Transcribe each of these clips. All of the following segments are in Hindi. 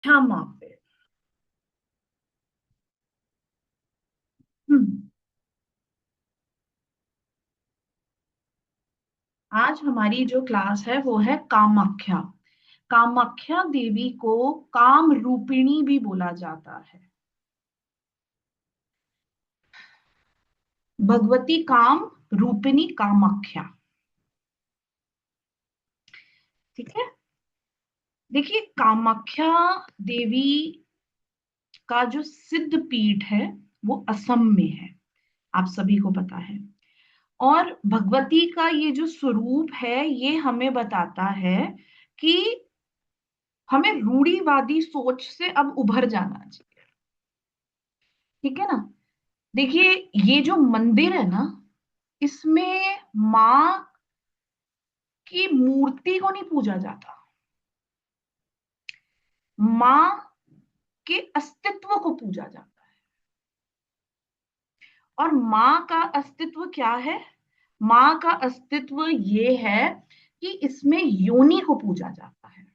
क्षमा पे। हम्म। आज हमारी जो क्लास है वो है कामाख्या। कामाख्या देवी को काम रूपिणी भी बोला जाता है। भगवती काम रूपिणी कामाख्या। ठीक है। देखिए, कामाख्या देवी का जो सिद्ध पीठ है वो असम में है, आप सभी को पता है। और भगवती का ये जो स्वरूप है ये हमें बताता है कि हमें रूढ़िवादी सोच से अब उभर जाना चाहिए। ठीक है ना। देखिए, ये जो मंदिर है ना, इसमें माँ की मूर्ति को नहीं पूजा जाता, माँ के अस्तित्व को पूजा जाता है। और माँ का अस्तित्व क्या है? माँ का अस्तित्व ये है कि इसमें योनि को पूजा जाता है।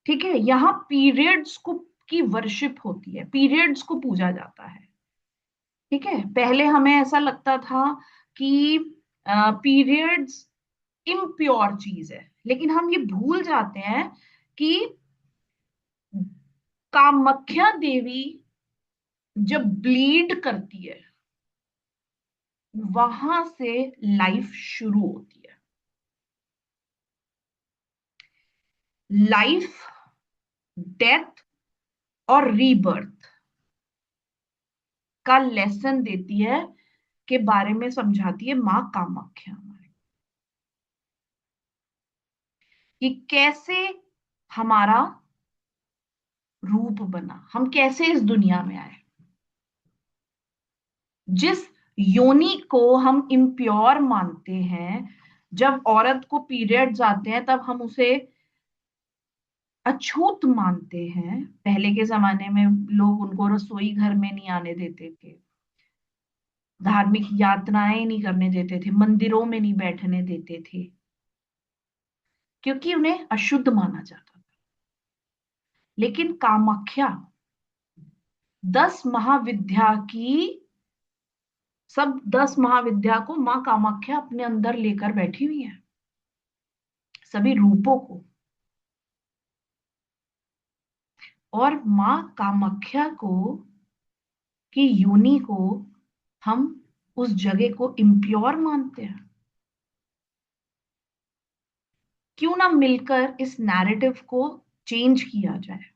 ठीक है, यहाँ पीरियड्स को की वर्शिप होती है, पीरियड्स को पूजा जाता है। ठीक है, पहले हमें ऐसा लगता था कि पीरियड्स इम्प्योर चीज है, लेकिन हम ये भूल जाते हैं कि कामाख्या देवी जब ब्लीड करती है वहां से लाइफ शुरू होती है। लाइफ, डेथ और रीबर्थ का लेसन देती है, के बारे में समझाती है माँ कामाख्या हमारे, कि कैसे हमारा रूप बना, हम कैसे इस दुनिया में आए। जिस योनि को हम इम्प्योर मानते हैं, जब औरत को पीरियड्स आते हैं तब हम उसे अछूत मानते हैं। पहले के जमाने में लोग उनको रसोई घर में नहीं आने देते थे, धार्मिक यात्राएं नहीं करने देते थे, मंदिरों में नहीं बैठने देते थे, क्योंकि उन्हें अशुद्ध माना जाता था। लेकिन कामाख्या 10 महाविद्या की, सब 10 महाविद्या को माँ कामाख्या अपने अंदर लेकर बैठी हुई है, सभी रूपों को। और माँ कामाख्या को, की योनि को, हम उस जगह को इम्प्योर मानते हैं। क्यों ना मिलकर इस नैरेटिव को चेंज किया जाए।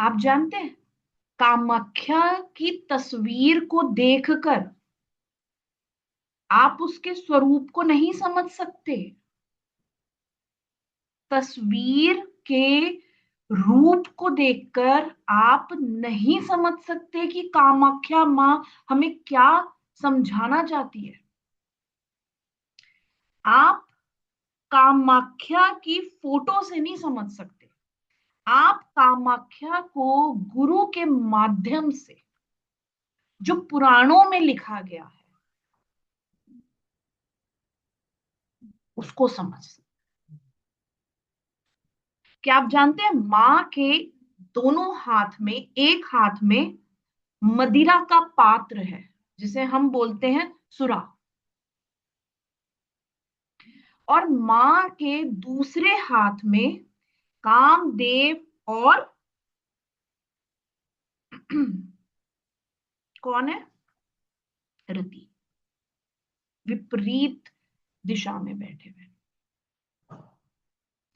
आप जानते हैं, कामाख्या की तस्वीर को देखकर आप उसके स्वरूप को नहीं समझ सकते। तस्वीर के रूप को देखकर आप नहीं समझ सकते कि कामाख्या माँ हमें क्या समझाना चाहती है। आप कामाख्या की फोटो से नहीं समझ सकते, आप कामाख्या को गुरु के माध्यम से, जो पुराणों में लिखा गया है, उसको समझ सकते। क्या आप जानते हैं, माँ के दोनों हाथ में, एक हाथ में मदिरा का पात्र है जिसे हम बोलते हैं सुरा, और माँ के दूसरे हाथ में कामदेव और कौन है, रति, विपरीत दिशा में बैठे हुए।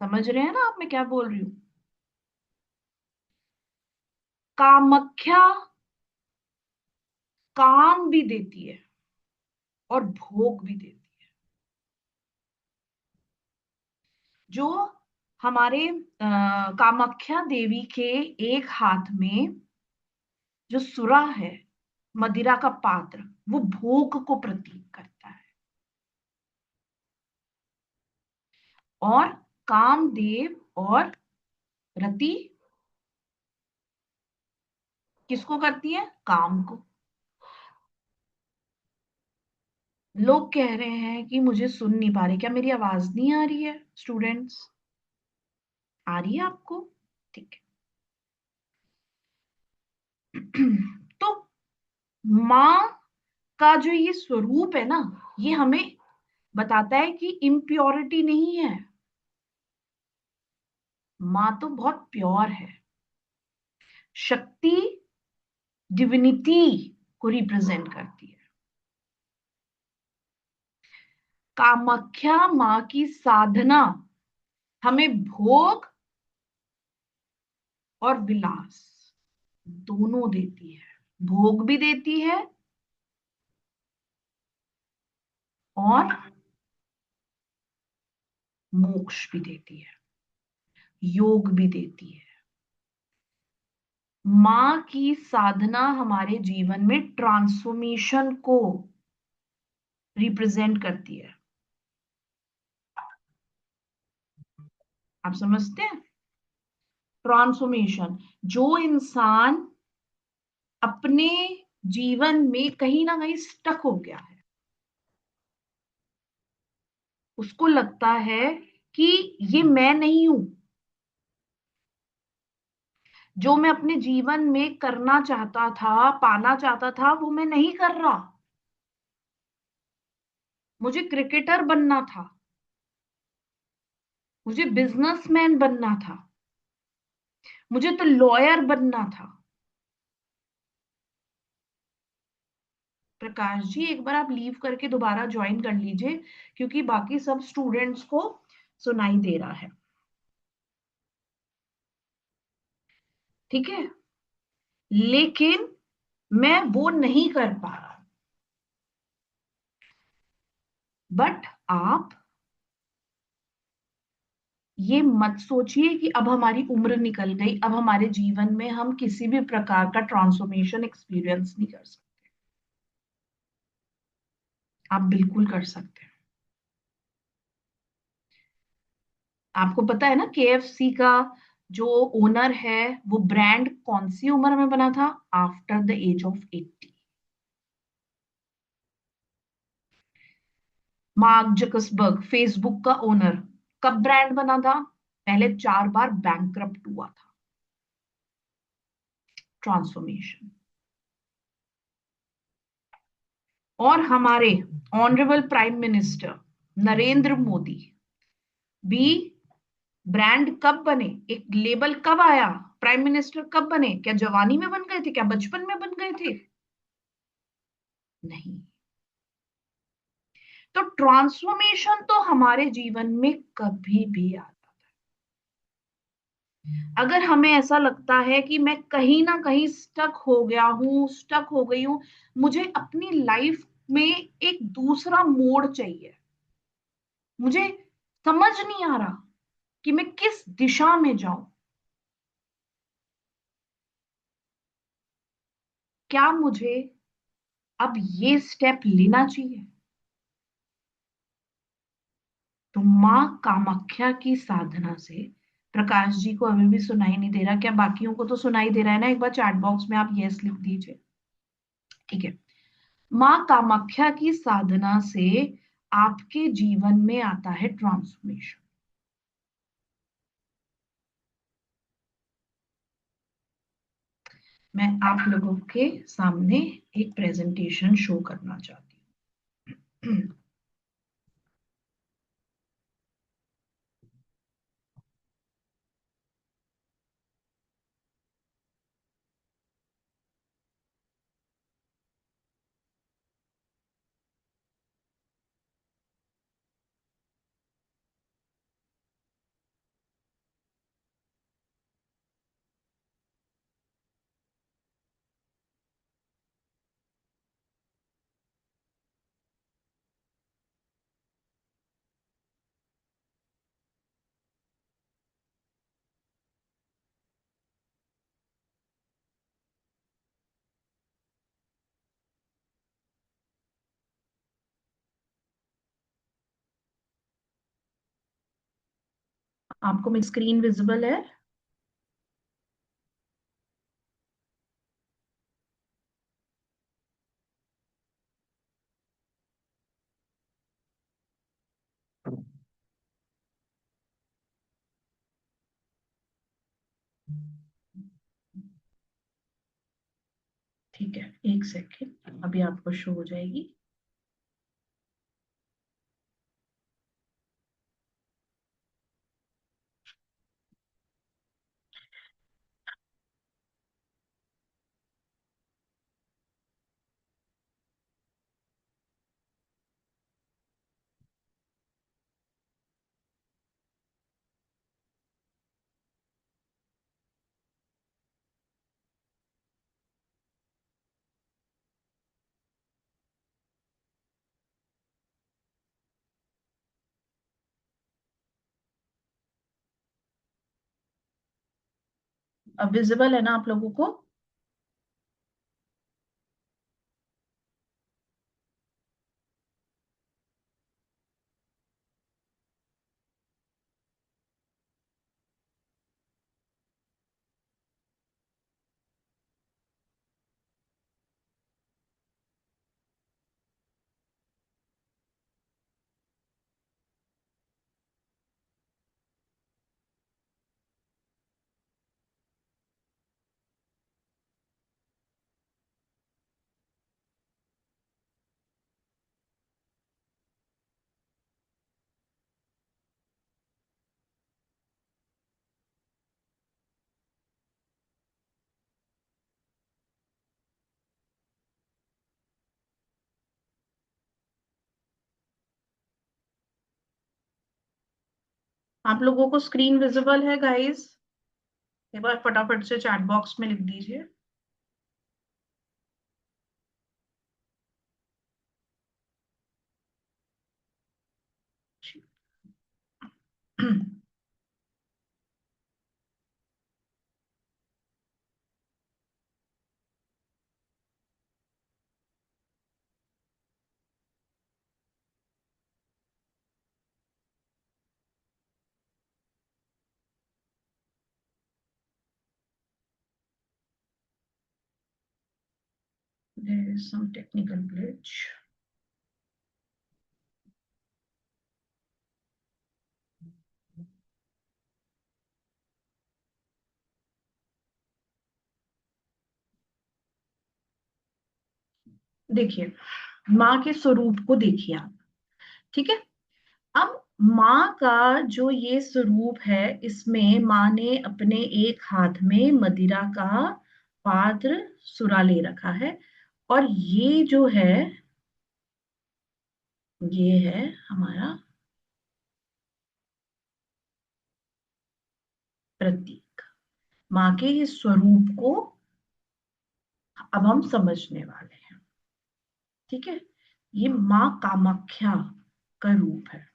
समझ रहे हैं ना आप मैं क्या बोल रही हूं? कामाख्या काम भी देती है और भोग भी देती है। जो हमारे कामाख्या देवी के एक हाथ में जो सुरा है, मदिरा का पात्र, वो भोग को प्रतीक करता है। और कामदेव और रति किसको करती है? काम को। लोग कह रहे हैं कि मुझे सुन नहीं पा रहे, क्या मेरी आवाज नहीं आ रही है स्टूडेंट्स? आ रही है आपको? ठीक है। तो माँ का जो ये स्वरूप है ना, ये हमें बताता है कि इम्प्योरिटी नहीं है। माँ तो बहुत प्योर है। शक्ति, डिविनिटी को रिप्रेजेंट करती है। कामाख्या माँ की साधना हमें भोग और विलास दोनों देती है। भोग भी देती है और मोक्ष भी देती है, योग भी देती है। माँ की साधना हमारे जीवन में ट्रांसफॉर्मेशन को रिप्रेजेंट करती है। आप समझते हैं? ट्रांसफॉर्मेशन, जो इंसान अपने जीवन में कहीं ना कहीं स्टक हो गया है, उसको लगता है कि ये मैं नहीं हूं, जो मैं अपने जीवन में करना चाहता था, पाना चाहता था, वो मैं नहीं कर रहा। मुझे क्रिकेटर बनना था, मुझे बिजनेसमैन बनना था, मुझे तो लॉयर बनना था। प्रकाश जी, एक बार आप लीव करके दोबारा ज्वाइन कर लीजिए, क्योंकि बाकी सब स्टूडेंट्स को सुनाई दे रहा है। ठीक है, लेकिन मैं वो नहीं कर पा रहा। बट आप ये मत सोचिए कि अब हमारी उम्र निकल गई, अब हमारे जीवन में हम किसी भी प्रकार का ट्रांसफॉर्मेशन एक्सपीरियंस नहीं कर सकते। आप बिल्कुल कर सकते हैं। आपको पता है ना, केएफसी का जो ओनर है, वो ब्रांड कौन सी उम्र में बना था? After the age of 80। Mark Zuckerberg, Facebook का ओनर, कब ब्रांड बना था? पहले 4 बार बैंकक्रप्ट हुआ था। ट्रांसफॉर्मेशन। और हमारे honourable prime minister Narendra Modi भी ब्रांड कब बने, एक लेबल कब आया, प्राइम मिनिस्टर कब बने? क्या जवानी में बन गए थे? क्या बचपन में बन गए थे? नहीं। तो ट्रांसफॉर्मेशन तो हमारे जीवन में कभी भी आता है। अगर हमें ऐसा लगता है कि मैं कहीं ना कहीं स्टक हो गया हूं, स्टक हो गई हूं, मुझे अपनी लाइफ में एक दूसरा मोड़ चाहिए, मुझे समझ नहीं आ रहा कि मैं किस दिशा में जाऊं, क्या मुझे अब ये स्टेप लेना चाहिए? तो माँ कामाख्या की साधना से, प्रकाश जी को अभी भी सुनाई नहीं दे रहा? क्या बाकियों को तो सुनाई दे रहा है ना? एक बार चैट बॉक्स में आप यस लिख दीजिए। ठीक है। माँ कामाख्या की साधना से आपके जीवन में आता है ट्रांसफॉर्मेशन। मैं आप लोगों के सामने एक प्रेजेंटेशन शो करना चाहती हूँ। आपको मेरी स्क्रीन विजिबल है? ठीक है, एक सेकेंड, अभी आपको शो हो जाएगी। अब विजिबल है ना आप लोगों को? आप लोगों को स्क्रीन विजिबल है गाइस? एक बार फटाफट से चैट बॉक्स में लिख दीजिए। There is some technical glitch. देखिए, माँ के स्वरूप को देखिए आप। ठीक है, अब माँ का जो ये स्वरूप है, इसमें माँ ने अपने एक हाथ में मदिरा का पात्र सुरा ले रखा है, और ये जो है, ये है हमारा प्रतीक। माँ के इस स्वरूप को अब हम समझने वाले हैं। ठीक है, ये माँ कामाख्या का रूप है।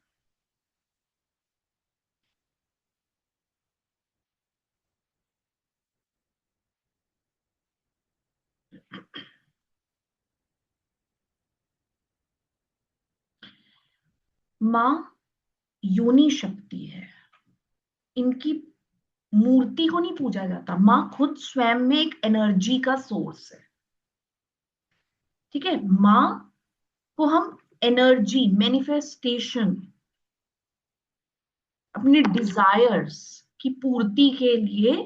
माँ योनि शक्ति है। इनकी मूर्ति को नहीं पूजा जाता, माँ खुद स्वयं में एक एनर्जी का सोर्स है। ठीक है, माँ को हम एनर्जी, मैनिफेस्टेशन, अपने डिजायर्स की पूर्ति के लिए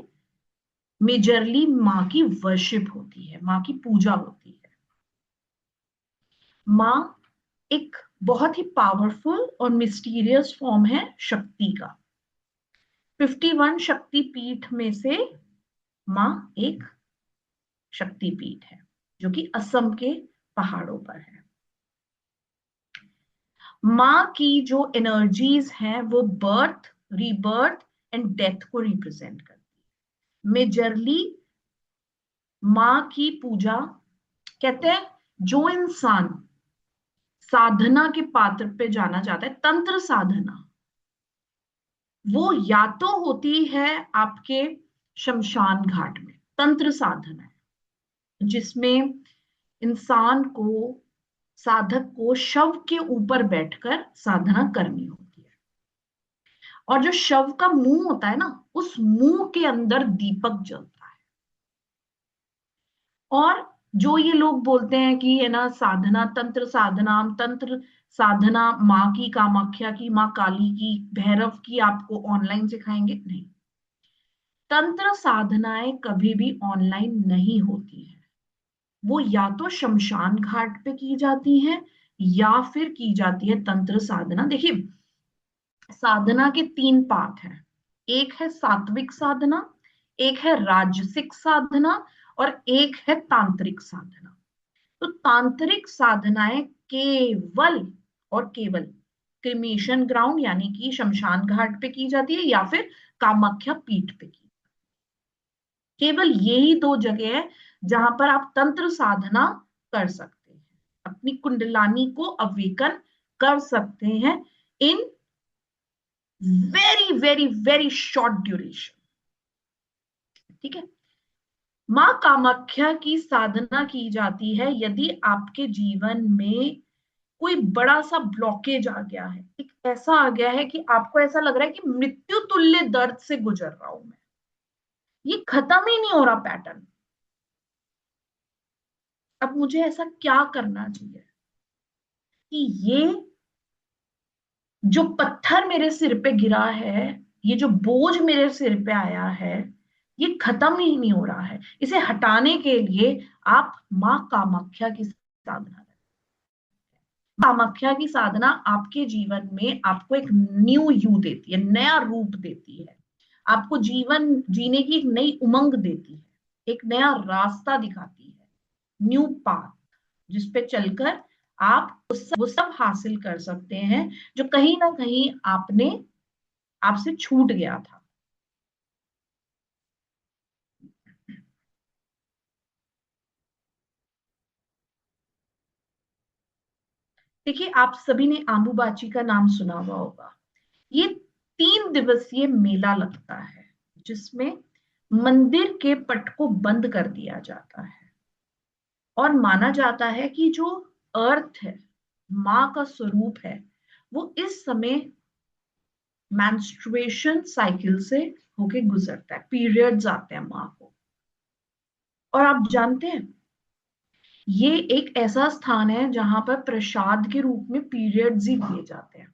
मेजरली माँ की वर्शिप होती है, माँ की पूजा होती है। माँ एक बहुत ही पावरफुल और मिस्टीरियस फॉर्म है शक्ति का। 51 शक्ति पीठ में से माँ एक शक्ति पीठ है, जो कि असम के पहाड़ों पर है। माँ की जो एनर्जीज हैं वो बर्थ, रीबर्थ एंड डेथ को रिप्रेजेंट करती है। मेजरली माँ की पूजा, कहते हैं जो इंसान साधना के पात्र पे जाना चाहता है, तंत्र साधना, वो या तो होती है आपके शमशान घाट में, तंत्र साधना है जिसमें इंसान को, साधक को शव के ऊपर बैठकर साधना करनी होती है, और जो शव का मुंह होता है ना, उस मुंह के अंदर दीपक जलता है। और जो ये लोग बोलते हैं कि है ना, साधना, तंत्र साधना, हम तंत्र साधना माँ की, कामाख्या की, माँ काली की, भैरव की आपको ऑनलाइन सिखाएंगे, नहीं। तंत्र साधनाएं कभी भी ऑनलाइन नहीं होती है। वो या तो शमशान घाट पे की जाती हैं या फिर की जाती है तंत्र साधना। देखिए, साधना के तीन पार्ट हैं। एक है सात्विक साधना, एक है राजसिक साधना, और एक है तांत्रिक साधना। तो तांत्रिक साधनाएं केवल और केवल क्रिमेशन ग्राउंड यानी कि शमशान घाट पे की जाती है या फिर कामाख्या पीठ पे की। केवल यही दो जगह है जहां पर आप तंत्र साधना कर सकते हैं, अपनी कुंडलानी को अवेकन कर सकते हैं in very very very short duration. ठीक है। मां कामाख्या की साधना की जाती है यदि आपके जीवन में कोई बड़ा सा ब्लॉकेज आ गया है, एक ऐसा आ गया है कि आपको ऐसा लग रहा है कि मृत्यु तुल्य दर्द से गुजर रहा हूं मैं, ये खत्म ही नहीं हो रहा पैटर्न। अब मुझे ऐसा क्या करना चाहिए कि ये जो पत्थर मेरे सिर पे गिरा है, ये जो बोझ मेरे सिर पे आया है, ये खत्म ही नहीं हो रहा है। इसे हटाने के लिए आप मां कामाख्या की साधना करें। कामाख्या की साधना आपके जीवन में आपको एक न्यू यू देती है, नया रूप देती है, आपको जीवन जीने की एक नई उमंग देती है, एक नया रास्ता दिखाती है, न्यू पाथ, जिसपे चलकर आप वो सब हासिल कर सकते हैं जो कहीं ना कहीं आपने आपसे छूट गया था। देखिए, आप सभी ने आम्बुबाची का नाम सुना हुआ होगा। ये 3 दिवसीय मेला लगता है जिसमें मंदिर के पट को बंद कर दिया जाता है और माना जाता है कि जो अर्थ है, माँ का स्वरूप है, वो इस समय मेंस्ट्रुएशन साइकिल से होके गुजरता है, पीरियड्स आते हैं माँ को। और आप जानते हैं, ये एक ऐसा स्थान है जहां पर प्रसाद के रूप में पीरियड्स ही दिए जाते हैं।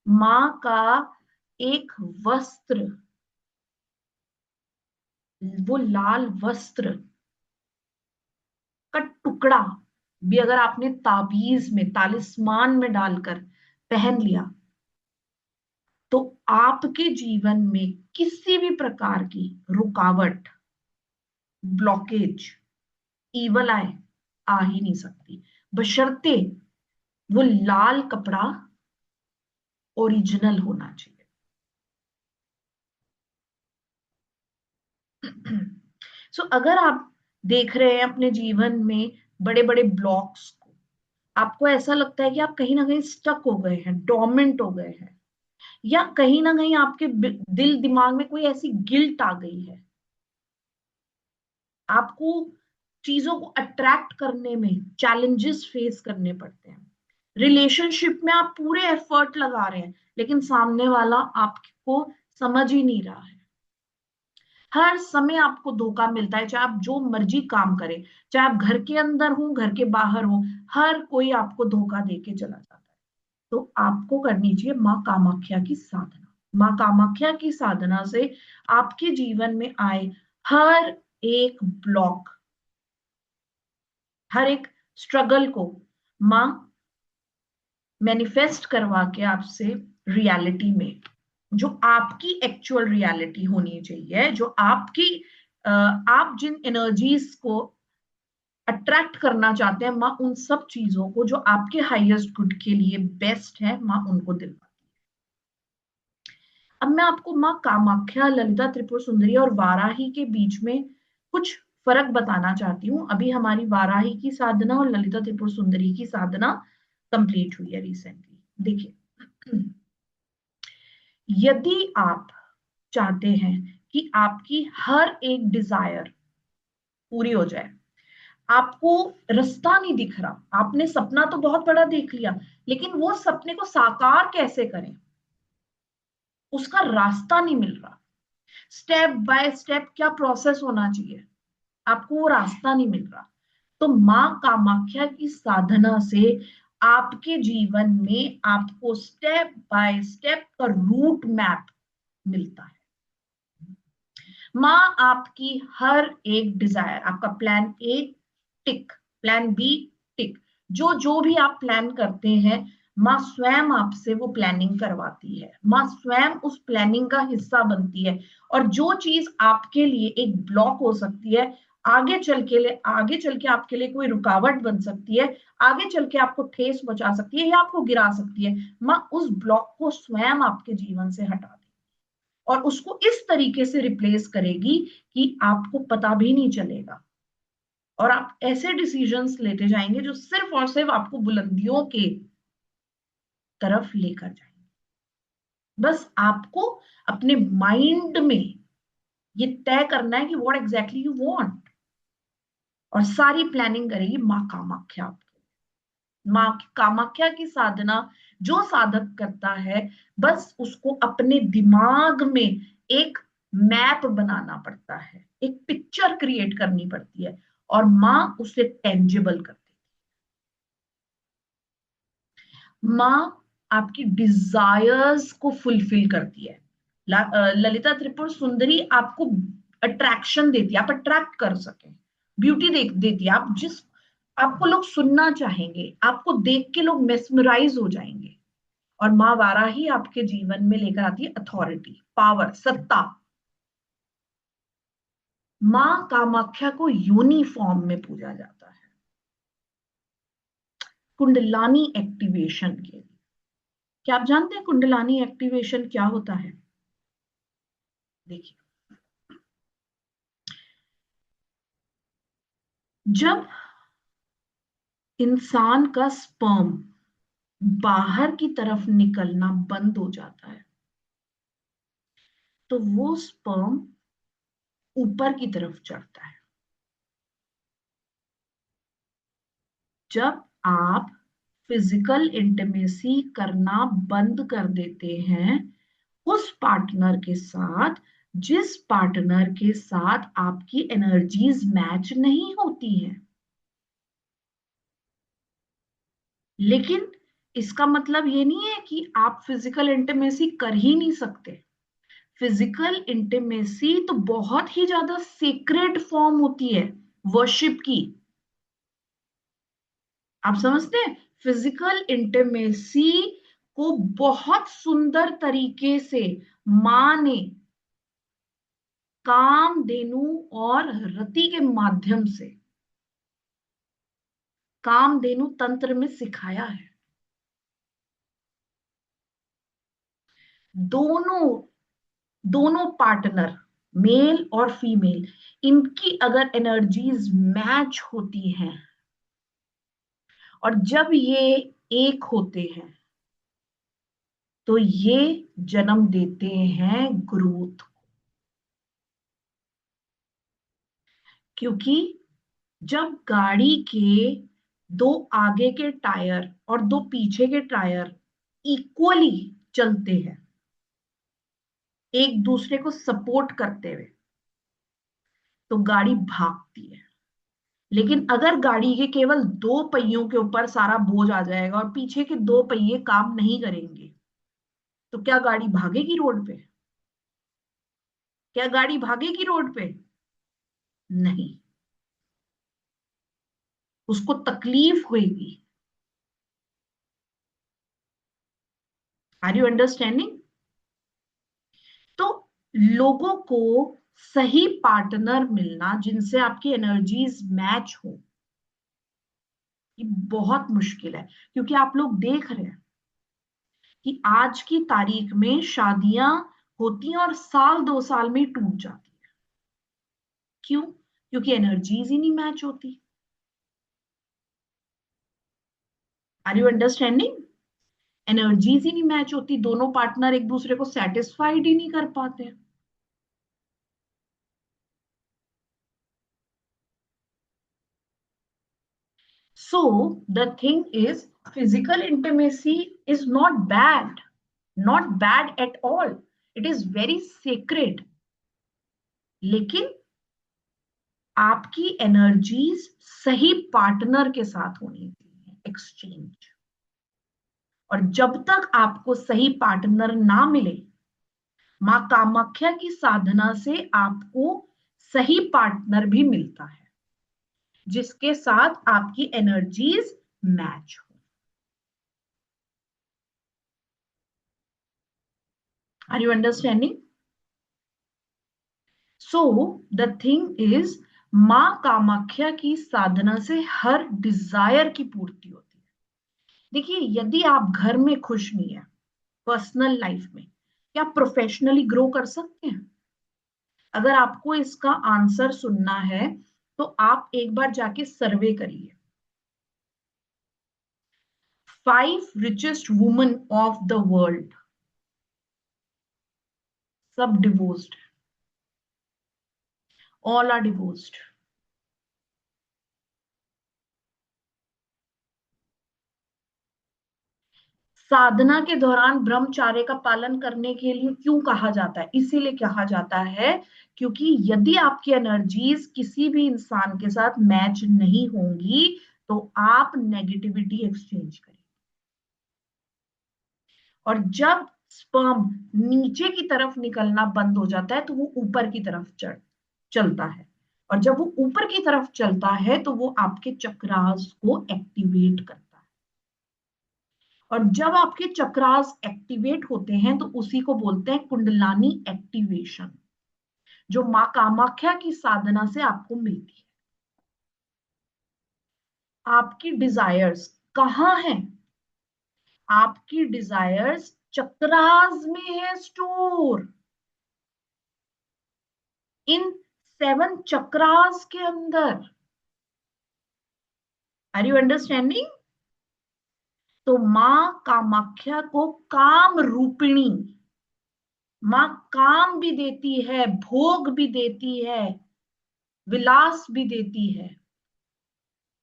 माँ का एक वस्त्र, वो लाल वस्त्र का टुकड़ा भी अगर आपने ताबीज में, तालिस्मान में डालकर पहन लिया, तो आपके जीवन में किसी भी प्रकार की रुकावट, ब्लॉकेज, ईवल आए आ ही नहीं सकती, बशर्ते वो लाल कपड़ा ओरिजिनल होना चाहिए। सो अगर आप देख रहे हैं अपने जीवन में बड़े बड़े ब्लॉक्स को, आपको ऐसा लगता है कि आप कहीं ना कहीं स्टक हो गए हैं, डोमेंट हो गए हैं, या कहीं ना कहीं आपके दिल दिमाग में कोई ऐसी गिल्ट आ गई है, आपको चीजों को अट्रैक्ट करने में चैलेंजेस फेस करने पड़ते हैं, रिलेशनशिप में आप पूरे एफर्ट लगा रहे हैं लेकिन सामने वाला आपको समझ ही नहीं रहा है, हर समय आपको धोखा मिलता है, चाहे आप जो मर्जी काम करें, चाहे आप घर के अंदर हो घर के बाहर हो, हर कोई आपको धोखा देके चला जाता है, तो आपको करनी चाहिए माँ कामाख्या की साधना। माँ कामाख्या की साधना से आपके जीवन में आए हर एक ब्लॉक, हर एक स्ट्रगल को माँ मैनिफेस्ट करवा के आपसे रियलिटी में, जो आपकी एक्चुअल रियलिटी होनी चाहिए, जो आपकी आप जिन एनर्जीज को अट्रैक्ट करना चाहते हैं, माँ उन सब चीजों को जो आपके हाईएस्ट गुड के लिए बेस्ट है, माँ उनको दिलवाती है। अब मैं आपको माँ कामाख्या, ललिता त्रिपुर सुंदरी और वाराही के बीच में कुछ फर्क बताना चाहती हूँ। अभी हमारी वाराही की साधना और ललिता त्रिपुर सुंदरी की साधना कंप्लीट हुई है रिसेंटली। देखिए, यदि आप चाहते हैं कि आपकी हर एक डिजायर पूरी हो जाए, आपको रास्ता नहीं दिख रहा, आपने सपना तो बहुत बड़ा देख लिया लेकिन वो सपने को साकार कैसे करें, उसका रास्ता नहीं मिल रहा, स्टेप बाय स्टेप क्या प्रोसेस होना चाहिए, आपको वो रास्ता नहीं मिल रहा, तो माँ कामाख्या की साधना से आपके जीवन में आपको स्टेप बाय स्टेप का रूट मैप मिलता है। माँ आपकी हर एक डिजायर, आपका plan A tick, plan B tick, जो जो भी आप प्लान करते हैं, माँ स्वयं आपसे वो प्लानिंग करवाती है, माँ स्वयं उस प्लानिंग का हिस्सा बनती है। और जो चीज आपके लिए एक ब्लॉक हो सकती है, आगे चल के आपके लिए कोई रुकावट बन सकती है, आगे चल के आपको ठेस पहुंचा सकती है या आपको गिरा सकती है, माँ उस ब्लॉक को स्वयं आपके जीवन से हटा देगी और उसको इस तरीके से रिप्लेस करेगी कि आपको पता भी नहीं चलेगा। और आप ऐसे डिसीजंस लेते जाएंगे जो सिर्फ और सिर्फ आपको बुलंदियों के तरफ लेकर जाएंगे। बस आपको अपने माइंड में ये तय करना है कि व्हाट एग्जैक्टली यू वांट, और सारी प्लानिंग करेगी माँ कामाख्या। माँ कामाख्या की साधना जो साधक करता है, बस उसको अपने दिमाग में एक मैप बनाना पड़ता है, एक पिक्चर क्रिएट करनी पड़ती है, और माँ उसे टेंजिबल करती है। माँ आपकी डिजायर्स को फुलफिल करती है। ललिता त्रिपुर सुंदरी आपको अट्रैक्शन देती है, आप अट्रैक्ट कर सके, ब्यूटी देती है, आप जिस आपको लोग सुनना चाहेंगे, आपको देख के लोग मेस्मराइज हो जाएंगे। और माँ वाराही आपके जीवन में लेकर आती है अथॉरिटी, पावर, सत्ता। माँ कामाख्या को यूनिफॉर्म में पूजा जाता है कुंडलानी एक्टिवेशन के लिए। क्या आप जानते हैं कुंडलानी एक्टिवेशन क्या होता है? देखिए, जब इंसान का स्पर्म बाहर की तरफ निकलना बंद हो जाता है, तो वो स्पर्म ऊपर की तरफ चढ़ता है। जब आप फिजिकल इंटीमेसी करना बंद कर देते हैं उस पार्टनर के साथ जिस पार्टनर के साथ आपकी एनर्जीज मैच नहीं होती हैं, लेकिन इसका मतलब ये नहीं है कि आप फिजिकल इंटीमेसी कर ही नहीं सकते। फिजिकल इंटीमेसी तो बहुत ही ज्यादा सीक्रेट फॉर्म होती है वर्शिप की। आप समझते हैं? फिजिकल इंटीमेसी को बहुत सुंदर तरीके से मां ने कामधेनु और रति के माध्यम से कामधेनु तंत्र में सिखाया है। दोनों दोनों पार्टनर, मेल और फीमेल, इनकी अगर एनर्जीज मैच होती हैं और जब ये एक होते हैं, तो ये जन्म देते हैं ग्रोथ। क्योंकि जब गाड़ी के दो आगे के टायर और दो पीछे के टायर इक्वली चलते हैं, एक दूसरे को सपोर्ट करते हुए, तो गाड़ी भागती है। लेकिन अगर गाड़ी के केवल दो पहियों के ऊपर सारा बोझ आ जाएगा और पीछे के दो पहिए काम नहीं करेंगे, तो क्या गाड़ी भागेगी रोड पे? क्या गाड़ी भागेगी रोड पे? नहीं, उसको तकलीफ होगी। Are you understanding? तो लोगों को सही पार्टनर मिलना जिनसे आपकी एनर्जीज मैच हो, ये बहुत मुश्किल है। क्योंकि आप लोग देख रहे हैं कि आज की तारीख में शादियां होती हैं और साल दो साल में ही टूट जाती है। क्यों? क्योंकि एनर्जीज ही नहीं मैच होती। Are you understanding? एनर्जीज ही नहीं मैच होती, दोनों पार्टनर एक दूसरे को सेटिस्फाइड ही नहीं कर पाते। So the thing is, physical intimacy is not bad at all. It is very sacred. लेकिन आपकी एनर्जीज सही पार्टनर के साथ होनी चाहिए, एक्सचेंज। और जब तक आपको सही पार्टनर ना मिले, माँ कामाख्या की साधना से आपको सही पार्टनर भी मिलता है जिसके साथ आपकी एनर्जीज मैच हो। Are you understanding? So the thing is, माँ कामाख्या की साधना से हर डिजायर की पूर्ति होती है। देखिए, यदि आप घर में खुश नहीं है, पर्सनल लाइफ में, क्या प्रोफेशनली ग्रो कर सकते हैं? अगर आपको इसका आंसर सुनना है तो आप एक बार जाके सर्वे करिए। 5 richest women of the world सब डिवोर्स्ड, ऑल आर डिवोर्स्ड। साधना के दौरान ब्रह्मचार्य का पालन करने के लिए क्यों कहा जाता है? इसीलिए कहा जाता है क्योंकि यदि आपकी एनर्जीज किसी भी इंसान के साथ मैच नहीं होंगी तो आप नेगेटिविटी एक्सचेंज करेंगे। और जब स्पर्म नीचे की तरफ निकलना बंद हो जाता है तो वो ऊपर की तरफ चलता है। और जब वो ऊपर की तरफ चलता है तो वो आपके चक्रास को एक्टिवेट करता है। और जब आपके चक्रास एक्टिवेट होते हैं तो उसी को बोलते हैं कुंडलानी एक्टिवेशन, जो माँ कामाख्या की साधना से आपको मिलती है। आपकी डिजायर्स कहाँ हैं? आपकी डिजायर्स चक्रास में है स्टोर, इन 7 चक्रास के अंदर। Are you understanding? तो माँ कामाख्या को काम रूपिणी, माँ काम भी देती है, भोग भी देती है, विलास भी देती है,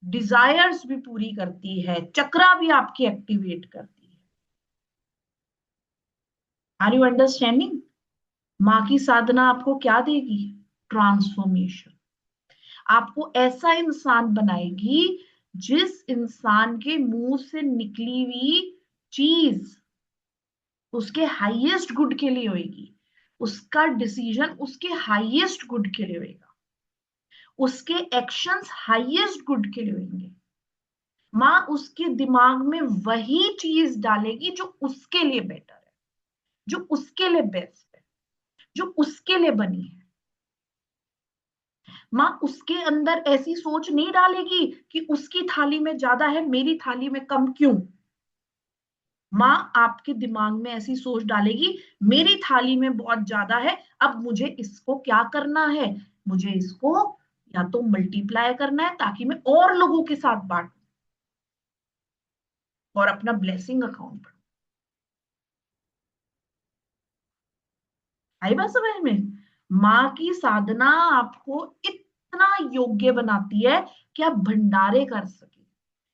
डिजायर्स भी पूरी करती है, चक्रा भी आपकी एक्टिवेट करती है। Are you understanding? माँ की साधना आपको क्या देगी? ट्रांसफॉर्मेशन। आपको ऐसा इंसान बनाएगी जिस इंसान के मुंह से निकली हुई चीज उसके हाईएस्ट गुड के लिए होगी, उसका डिसीजन उसके हाईएस्ट गुड के लिए होगा, उसके एक्शंस हाईएस्ट गुड के लिए होंगे। माँ उसके दिमाग में वही चीज डालेगी जो उसके लिए बेटर है, जो उसके लिए बेस्ट है, जो उसके लिए बनी है। माँ उसके अंदर ऐसी सोच नहीं डालेगी कि उसकी थाली में ज्यादा है, मेरी थाली में कम क्यों। माँ आपके दिमाग में ऐसी सोच डालेगी, मेरी थाली में बहुत ज्यादा है, अब मुझे इसको क्या करना है, मुझे इसको या तो मल्टीप्लाई करना है ताकि मैं और लोगों के साथ बांटूं और अपना ब्लेसिंग अकाउंट बढ़ाऊं। आई बात समझ में? माँ की साधना आपको इतना योग्य बनाती है कि आप भंडारे कर सके,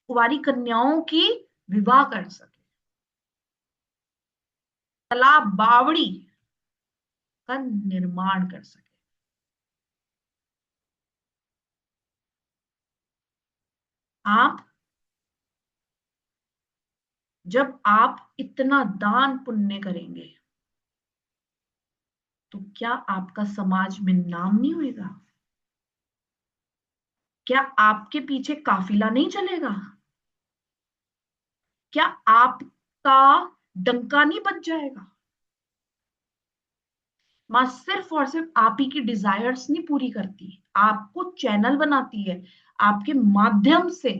कुंवारी कन्याओं की विवाह कर सके, तालाब बावड़ी का निर्माण कर सके। आप जब आप इतना दान पुण्य करेंगे तो क्या आपका समाज में नाम नहीं होएगा? क्या आपके पीछे काफिला नहीं चलेगा? क्या आपका डंका नहीं बज जाएगा? माँ सिर्फ और सिर्फ आप ही की डिजायर्स नहीं पूरी करती, आपको चैनल बनाती है, आपके माध्यम से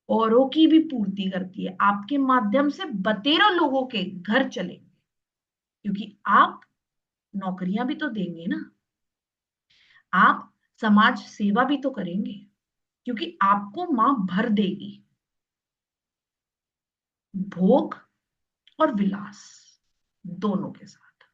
औरों की भी पूर्ति करती है, आपके माध्यम से बतेरों लोगों के घर चलेंगे, क्योंकि आप नौकरियां भी तो देंगे ना, आप समाज सेवा भी तो करेंगे, क्योंकि आपको मां भर देगी भोग और विलास दोनों के साथ।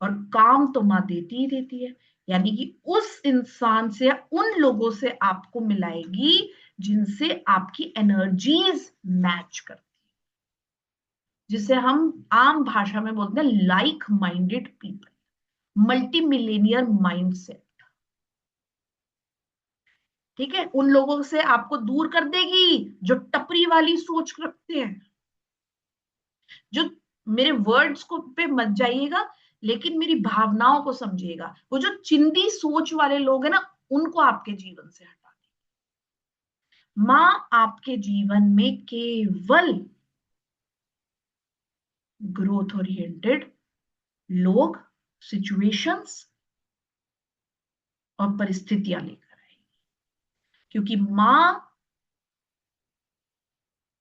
और काम तो मां देती ही देती है, यानी कि उस इंसान से, उन लोगों से आपको मिलाएगी जिनसे आपकी एनर्जीज मैच करती है, जिसे हम आम भाषा में बोलते हैं like minded people, multi Millionaire mindset. ठीक है, उन लोगों से आपको दूर कर देगी जो टपरी वाली सोच रखते हैं, जो मेरे वर्ड्स को पे मत जाइएगा, लेकिन मेरी भावनाओं को समझिएगा। वो जो चिंदी सोच वाले लोग हैं ना, उनको आपके जीवन से हटा दें। माँ आपके जीवन में केवल ग्रोथ ओरिएंटेड लोग, सिचुएशंस और परिस्थितियां लेकर आएगी। क्योंकि माँ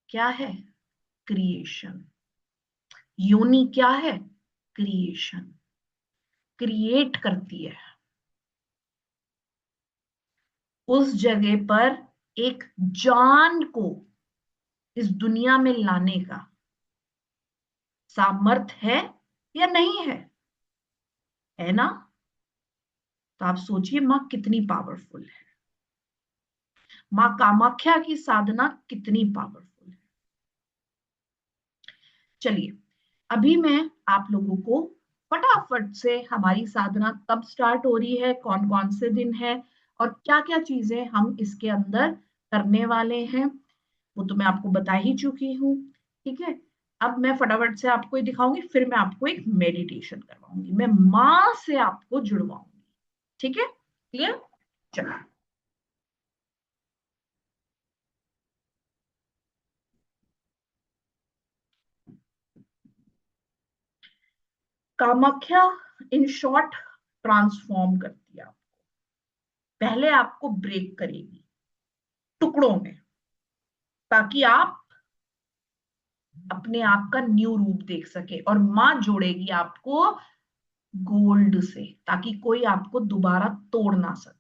क्या है? क्रिएशन। योनि क्या है? क्रिएशन। क्रिएट करती है। उस जगह पर एक जान को इस दुनिया में लाने का सामर्थ है या नहीं है? है ना? तो आप सोचिए माँ कितनी पावरफुल है। माँ कामाख्या की साधना कितनी पावरफुल है। चलिए, अभी मैं आप लोगों को फटाफट से हमारी साधना कब स्टार्ट हो रही है, कौन कौन से दिन है, और क्या क्या चीजें हम इसके अंदर करने वाले हैं, वो तो मैं आपको बता ही चुकी हूँ। ठीक है, अब मैं फटाफट से आपको ये दिखाऊंगी, फिर मैं आपको एक मेडिटेशन करवाऊंगी, मैं माँ से आपको जुड़वाऊंगी। ठीक है, क्लियर? चलो। कामाख्या इन शॉर्ट ट्रांसफॉर्म करती है। पहले आपको ब्रेक करेगी टुकड़ों में, ताकि आप अपने आप का न्यू रूप देख सके, और मां जोड़ेगी आपको गोल्ड से, ताकि कोई आपको दोबारा तोड़ ना सके।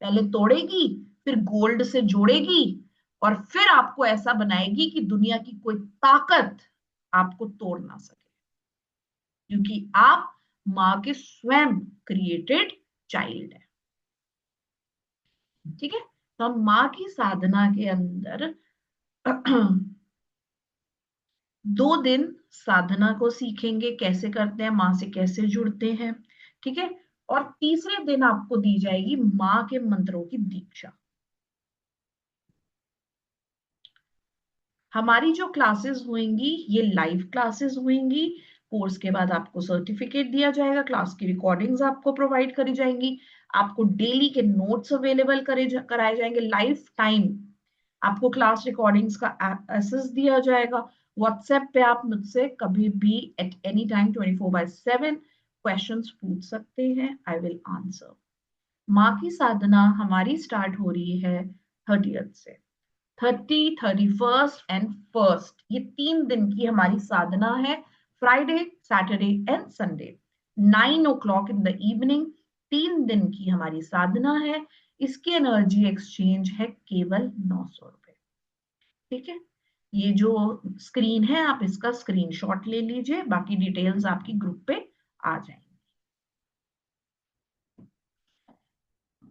पहले तोड़ेगी, फिर गोल्ड से जोड़ेगी, और फिर आपको ऐसा बनाएगी कि दुनिया की कोई ताकत आपको तोड़ ना सके, क्योंकि आप माँ के स्वयं क्रिएटेड चाइल्ड है। ठीक है, तो हम माँ की साधना के अंदर 2 दिन साधना को सीखेंगे, कैसे करते हैं, माँ से कैसे जुड़ते हैं। ठीक है, और तीसरे दिन आपको दी जाएगी माँ के मंत्रों की दीक्षा। हमारी जो क्लासेस होंगी ये लाइव क्लासेस होंगी। कोर्स के बाद आपको सर्टिफिकेट दिया जाएगा, क्लास की रिकॉर्डिंग्स आपको प्रोवाइड करी जाएंगी, आपको डेली के नोट्स अवेलेबल कराए जाएंगे लाइफ टाइम। आपको क्लास रिकॉर्डिंग्स का एक्सेस दिया जाएगा। व्हाट्सएप पे आप मुझसे कभी भी एट एनी टाइम 24/7 क्वेश्चंस पूछ सकते हैं, आई विल आंसर। माँ की साधना हमारी स्टार्ट हो रही है 30th से। 31st एंड 1st, ये 3 दिन की हमारी साधना है। Friday, Saturday and Sunday 9 o'clock in the evening. 3 दिन की हमारी साधना है। इसकी एनर्जी एक्सचेंज है केवल 900 रुपए। ठीक है, ये जो स्क्रीन है आप इसका स्क्रीनशॉट ले लीजिए, बाकी डिटेल्स आपकी ग्रुप पे आ जाएंगी।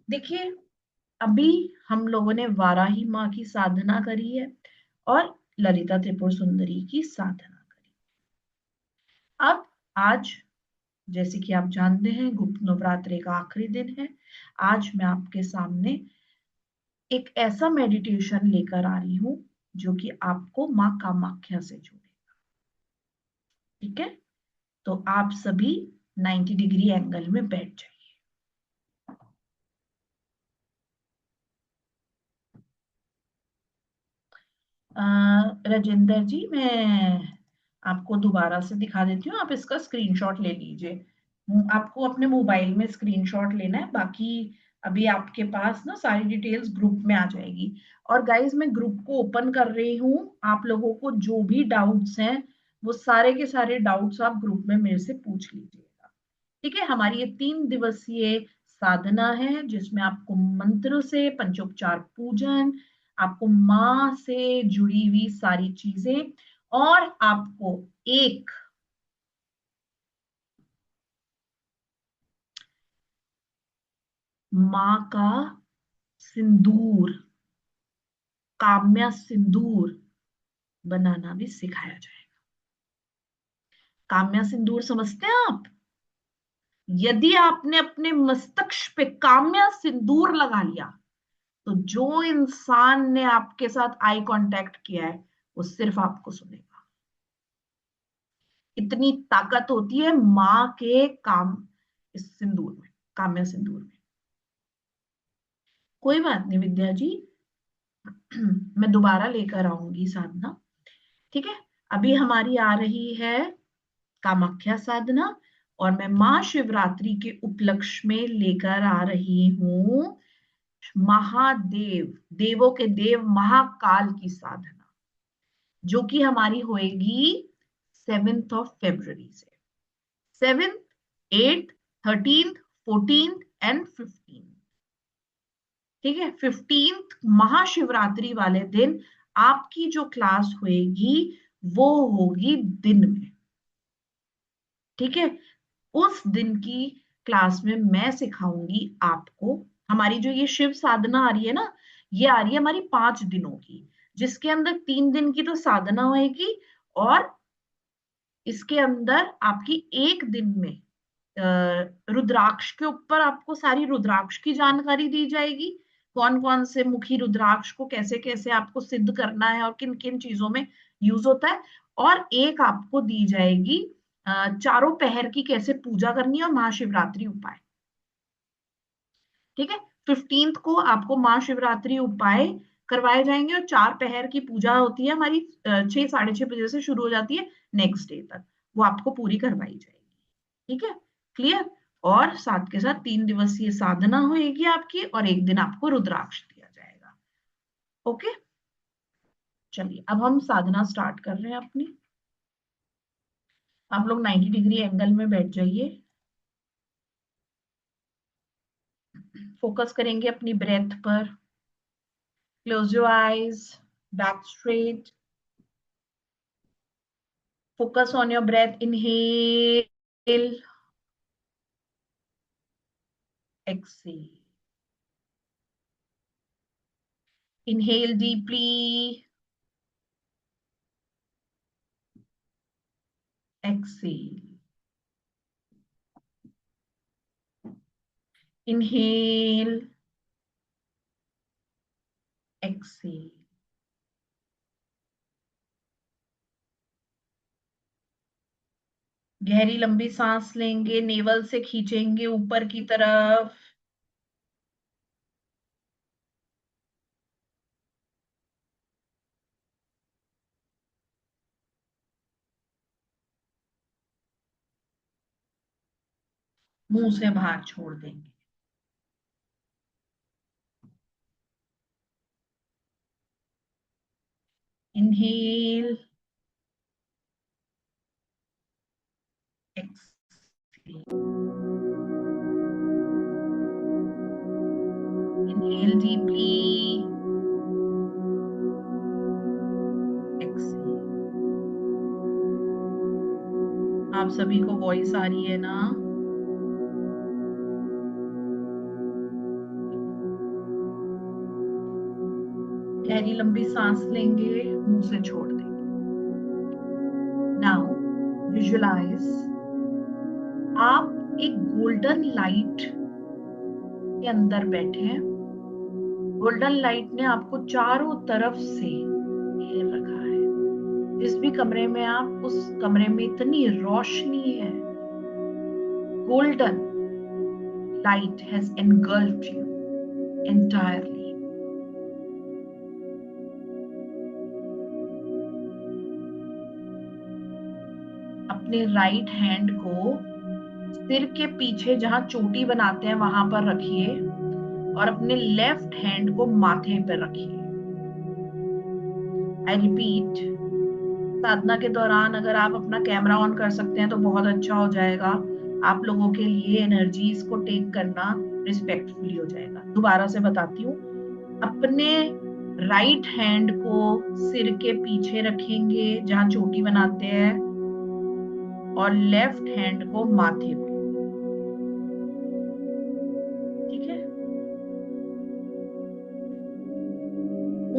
देखिए, अभी हम लोगों ने वाराही माँ की साधना करी है और ललिता त्रिपुर सुंदरी की साधना करी। अब आज, जैसे कि आप जानते हैं, गुप्त नवरात्रि का आखिरी दिन है। आज मैं आपके सामने एक ऐसा मेडिटेशन लेकर आ रही हूँ जो कि आपको माँ कामाख्या से जोड़ेगा। ठीक है, तो आप सभी 90 डिग्री एंगल में बैठ जाइए। राजेंद्र जी, मैं आपको दोबारा से दिखा देती हूँ, आप इसका स्क्रीनशॉट ले लीजिए। आपको अपने मोबाइल में स्क्रीनशॉट लेना है, बाकी अभी आपके पास ना सारी डिटेल्स ग्रुप में आ जाएगी। और गाइज, मैं ग्रुप को ओपन कर रही हूँ, आप लोगों को जो भी डाउट्स हैं वो सारे के सारे डाउट्स आप ग्रुप में मेरे से पूछ लीजिएगा। ठीक है, हमारी ये 3 दिवसीय साधना है, जिसमें आपको मंत्र से पंचोपचार पूजन, आपको माँ से जुड़ी हुई सारी चीजें, और आपको एक माँ का सिंदूर, काम्या सिंदूर बनाना भी सिखाया जाएगा। काम्या सिंदूर समझते हैं आप? यदि आपने अपने मस्तिष्क पे काम्या सिंदूर लगा लिया, तो जो इंसान ने आपके साथ आई कांटेक्ट किया है वो सिर्फ आपको सुनेगा। इतनी ताकत होती है माँ के काम, इस सिंदूर में, काम्य सिंदूर में। कोई बात नहीं विद्या जी, मैं दोबारा लेकर आऊंगी साधना। ठीक है, अभी हमारी आ रही है कामाख्या साधना, और मैं महाशिवरात्रि के उपलक्ष्य में लेकर आ रही हूँ महादेव, देवों के देव महाकाल की साधना, जो कि हमारी होएगी 7 से। 7, 8, 13, 14 एंड 15। ठीक है, 15 महाशिवरात्रि वाले दिन आपकी जो क्लास होएगी वो होगी दिन में। ठीक है, उस दिन की क्लास में मैं सिखाऊंगी आपको, हमारी जो ये शिव साधना आ रही है ना, ये आ रही है हमारी 5 दिनों की, जिसके अंदर 3 दिन की तो साधना होएगी, और इसके अंदर आपकी एक दिन में रुद्राक्ष के ऊपर आपको सारी रुद्राक्ष की जानकारी दी जाएगी, कौन कौन से मुखी रुद्राक्ष को कैसे कैसे आपको सिद्ध करना है और किन किन चीजों में यूज होता है, और एक आपको दी जाएगी चारों पहर की कैसे पूजा करनी है और महाशिवरात्रि उपाय। ठीक है, 15 को आपको महाशिवरात्रि उपाय करवाए जाएंगे, और 4 पहर की पूजा होती है हमारी 6, 6:30 बजे से शुरू हो जाती है नेक्स्ट डे तक, वो आपको पूरी करवाई जाएगी। ठीक है, क्लियर। और साथ के साथ 3 दिवसीय साधना होएगी आपकी, और एक दिन आपको रुद्राक्ष दिया जाएगा। ओके, चलिए अब हम साधना स्टार्ट कर रहे हैं अपनी। आप लोग 90 डिग्री एंगल में बैठ जाइए, फोकस करेंगे अपनी ब्रेथ पर। Close your eyes, back straight, focus on your breath. Inhale, exhale. Inhale deeply, exhale. Inhale, exhale. गहरी लंबी सांस लेंगे, नेवल से खींचेंगे ऊपर की तरफ, मुंह से बाहर छोड़ देंगे। Inhale, exhale. Inhale deeply, exhale. आप सभी को वॉइस आ रही है ना? गहरी लंबी सांस लेंगे, मुंह से छोड़ देंगे। नाउ विजुअलाइज आप एक गोल्डन लाइट के अंदर बैठे हैं। गोल्डन लाइट ने आपको चारों तरफ से घेर रखा है। जिस भी कमरे में आप, उस कमरे में इतनी रोशनी है, golden light has engulfed you entirely. अपने राइट हैंड को सिर के पीछे जहां चोटी बनाते हैं वहां पर रखिए, और अपने लेफ्ट हैंड को माथे पर रखिए। आई रिपीट, साधना के दौरान अगर आप अपना कैमरा ऑन कर सकते हैं तो बहुत अच्छा हो जाएगा। आप लोगों के लिए एनर्जीज को टेक करना रिस्पेक्टफुली हो जाएगा। दोबारा से बताती हूँ, अपने राइट हैंड को सिर के पीछे रखेंगे जहां चोटी बनाते हैं, और लेफ्ट हैंड को माथे पे। ठीक है,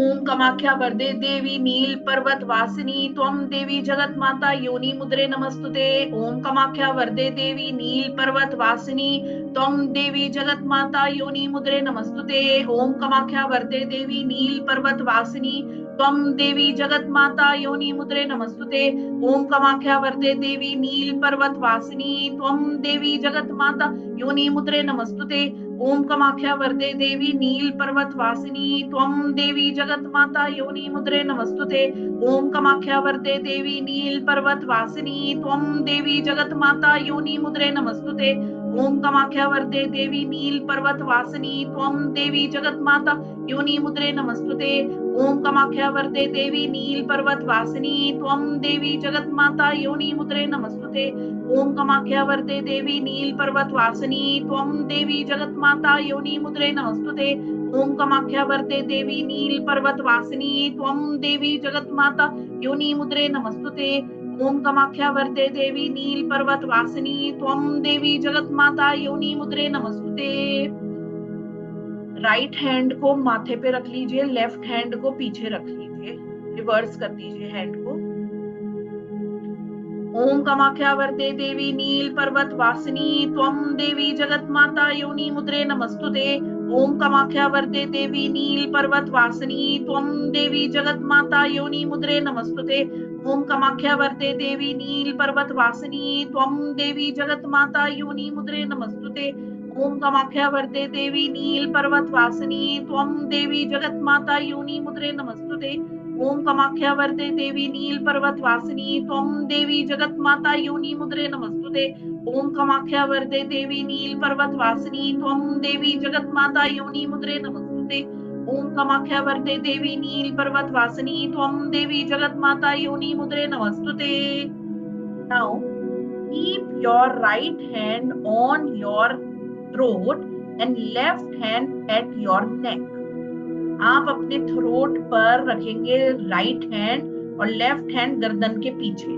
ओम कामाख्या वरदे देवी नील पर्वत वासिनी त्वं देवी जगत माता योनि मुद्रे नमस्तुते। ओम कामाख्या वरदे देवी नील पर्वत वासिनी त्वं देवी जगत माता योनि मुद्रे नमस्तुते। ओम कामाख्या वरदे देवी नील पर्वत वासिनी त्वं देवी जगत माता योनि मुद्रे नमस्तुते। ओम कामाख्या वरदे देवी नील पर्वत वासिनी त्वं देवी जगत माता योनि मुद्रे नमस्तुते। ओम कामाख्या वरदे देवी नील पर्वत वासिनी त्वं देवी जगत माता योनि मुद्रे नमस्तुते। ओम कामाख्या वरदे देवी नील पर्वत वासिनी त्वं देवी जगत माता योनि मुद्रे नमस्तुते। ओम कामाख्या वरदे देवी नील पर्वत वासिनी त्वं देवी जगत माता योनि मुद्रे नमस्तुते। ओम कामाख्या वरदे देवी नील पर्वत वासिनी त्वं देवी जगत माता योनि मुद्रे नमस्तुते। ओम कामाख्या वरदे देवी नील पर्वत वासिनी त्वं देवी जगत माता योनि मुद्रे नमस्तुते। ओम कामाख्या वरदे देवी नील पर्वत वासिनी त्वं देवी जगत माता योनि मुद्रे नमस्तुते। ओम कामाख्या वरदे देवी नील पर्वत वासिनी त्वं देवी जगत माता योनि मुद्रे नमस्तुते। राइट हैंड को माथे पे रख लीजिए, लेफ्ट हैंड को पीछे रख लीजिए, रिवर्स कर दीजिए हैंड को। ओम कामाख्या वरदे देवी नील पर्वत वासिनी त्वं देवी जगत माता योनि मुद्रे नमस्तुते। ओम कामाख्या वरदे देवी नील पर्वत वासिनी त्वं देवी जगत माता योनि मुद्रे नमस्तुते। ओम कामाख्या वरदे देवी नील पर्वत वासिनी त्वं देवी जगत माता योनि मुद्रे नमस्तुते। ओम कामाख्या वरदे देवी नील पर्वत वासिनी त्वं देवी जगत माता योनि मुद्रे नमस्तुते। ओम कामाख्या वरदे देवी नील पर्वत वासिनी त्वं देवी जगत माता योनि मुद्रे नमस्तुते। ओम कामाख्या वरदे देवी नील पर्वत वासिनी त्वं देवी जगत माता योनि मुद्रे नमस्तुते। ओम कामाख्या वरदे देवी नील पर्वत वासिनी त्वं देवी जगत माता योनि मुद्रे नमस्तुते। Now keep your right hand on your throat and left hand at your neck. आप अपने थ्रोट पर रखेंगे राइट हैंड और लेफ्ट हैंड गर्दन के पीछे।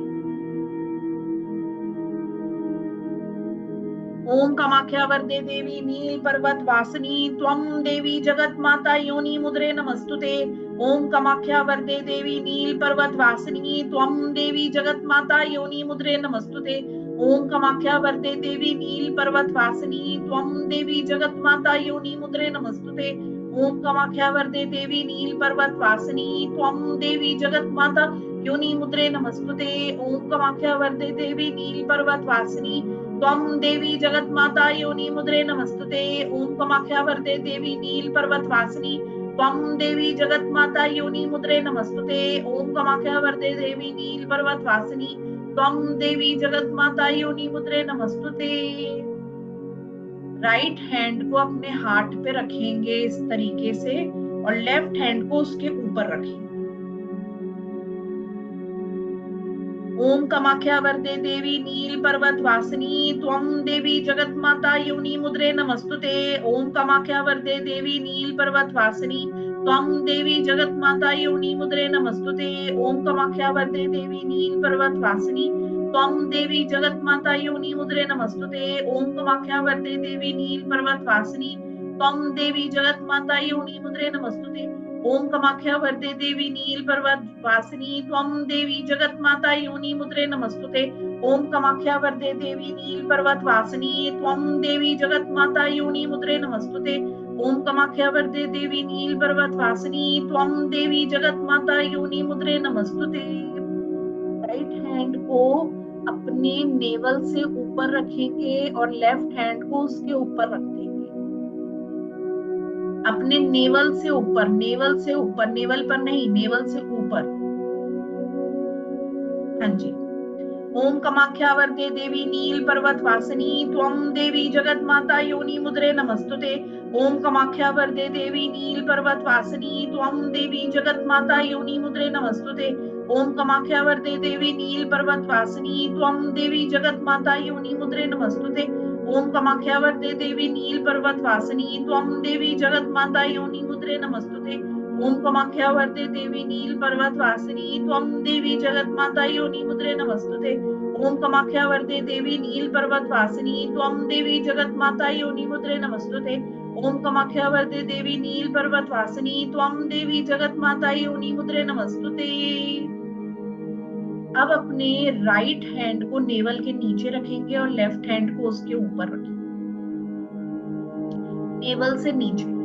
ओम कामाख्या वरदे देवी नील पर्वत वासिनी त्वं देवी जगत माता योनि मुद्रे नमस्तुते। ओम कामाख्या वरदे देवी नील पर्वत वासिनी त्वं देवी जगत माता योनि मुद्रे नमस्तुते। ओम कामाख्या वरदे देवी नील पर्वत वासिनी त्वं देवी जगत माता योनि मुद्रे नमस्तुते। ओम कामाख्या वरदे देवी नील पर्वत वासिनी त्वं देवी जगत माता योनि मुद्रे नमस्तुते। ओम कामाख्या वरदे देवी नील पर्वत वासिनी त्वं देवी जगत माता योनि मुद्रे नमस्तुते। ओम कामाख्या वरदे देवी नील पर्वत वासिनी त्वं देवी जगत माता योनि मुद्रे नमस्तुते। ओम कामाख्या वरदे देवी नील पर्वत वासिनी त्वं देवी जगत माता योनि मुद्रे नमस्तुते। राइट हैंड को अपने हार्ट पे रखेंगे इस तरीके से और लेफ्ट हैंड को उसके ऊपर रखेंगे। ओम कामाख्या वरदे देवी नील पर्वत वासिनी त्वं देवी जगत माता योनि मुद्रे नमस्तुते। ओम कामाख्या वरदे देवी नील पर्वत वासिनी त्वं देवी जगत माता योनि मुद्रे नमस्तुते। ओम कामाख्या वरदे देवी नील पर्वत वासिनी त्वं देवी जगत माता योनि मुद्रे नमस्तुते। ओम कामाख्या वरदे देवी नील पर्वत वासिनी त्वं देवी जगत माता योनि मुद्रे नमस्तुते। ओम कामाख्या वरदे देवी नील पर्वत वासिनी त्वं देवी जगत माता योनि मुद्रे नमस्तुते। ओम कामाख्या वरदे देवी नील पर्वत वासिनी त्वं देवी जगत माता योनि मुद्रे नमस्तुते। ओम कामाख्या वरदे देवी नील पर्वत वासिनी त्वं देवी जगत माता योनि मुद्रे नमस्तुते। राइट हैंड को अपने नेवल से ऊपर रखेंगे और लेफ्ट हैंड को उसके ऊपर रख देंगे। अपने नेवल से ऊपर, नेवल से ऊपर, नेवल पर नहीं, नेवल से ऊपर। हाँ जी। ओम कामाख्या वरदे देवी नील पर्वत वासिनी त्वं देवी जगत माता योनि मुद्रे नमस्तुते। ओम कामाख्या वरदे देवी नील पर्वत वासिनी त्वं देवी जगत माता योनि मुद्रे नमस्तुते। ओम कामाख्या वरदे देवी नील पर्वत वासिनी त्वं देवी जगत माता योनि मुद्रे नमस्तुते। ओम कामाख्या वरदे देवी नील पर्वत वासिनी त्वं देवी जगत माता योनि मुद्रे नमस्तुते। ओम कामाख्या वरदे देवी नील पर्वत वासिनी त्वं देवी जगत माता योनि मुद्रे नमस्तुते। ओम कामाख्या वरदे देवी नील पर्वत वासिनी त्वं देवी जगत माता योनि मुद्रे नमस्तुते। ओम कामाख्या वरदे देवी नील पर्वत वासिनी त्वम देवी जगत माता योनि मुद्रे नमस्तुते। अब अपने राइट हैंड को नेवल के नीचे रखेंगे और लेफ्ट हैंड को उसके ऊपर रखेंगे, नेवल से नीचे।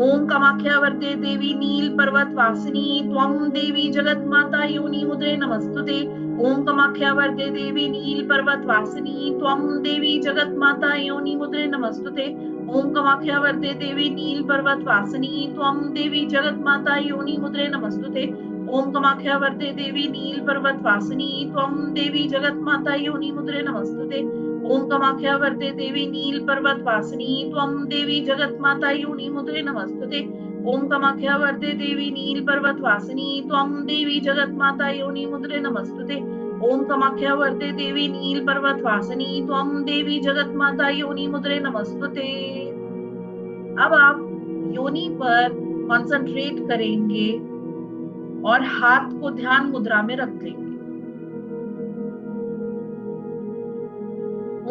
ओम कामाख्या वरदे देवी नील पर्वत वासिनी त्वम देवी जगत माता योनि मुद्रे नमस्तुते। ओम कामाख्या वरदे देवी नील पर्वत वासिनी त्वम देवी जगत माता योनि मुद्रे नमस्तुते। ओम कामाख्या वरदे देवी नील पर्वत वासिनी त्वम देवी जगत माता योनि मुद्रे नमस्तुते। ओम कामाख्या वरदे देवी नील पर्वत वासिनी त्वम देवी जगत माता योनि मुद्रे नमस्तुते। ओम कामाख्या वरदे देवी नील पर्वत वासिनी त्वम देवी जगत माता योनि मुद्रे नमस्तुते। ओम कामाख्या वरदे देवी नील पर्वत वासिनी त्वम देवी जगत माता योनि मुद्रे नमस्तुते। ओम कामाख्या वरदे देवी नील पर्वत वासिनी त्वम देवी जगत माता योनि मुद्रे नमस्तुते। अब आप योनि पर कॉन्सेंट्रेट करेंगे और हाथ को ध्यान मुद्रा में रख देंगे।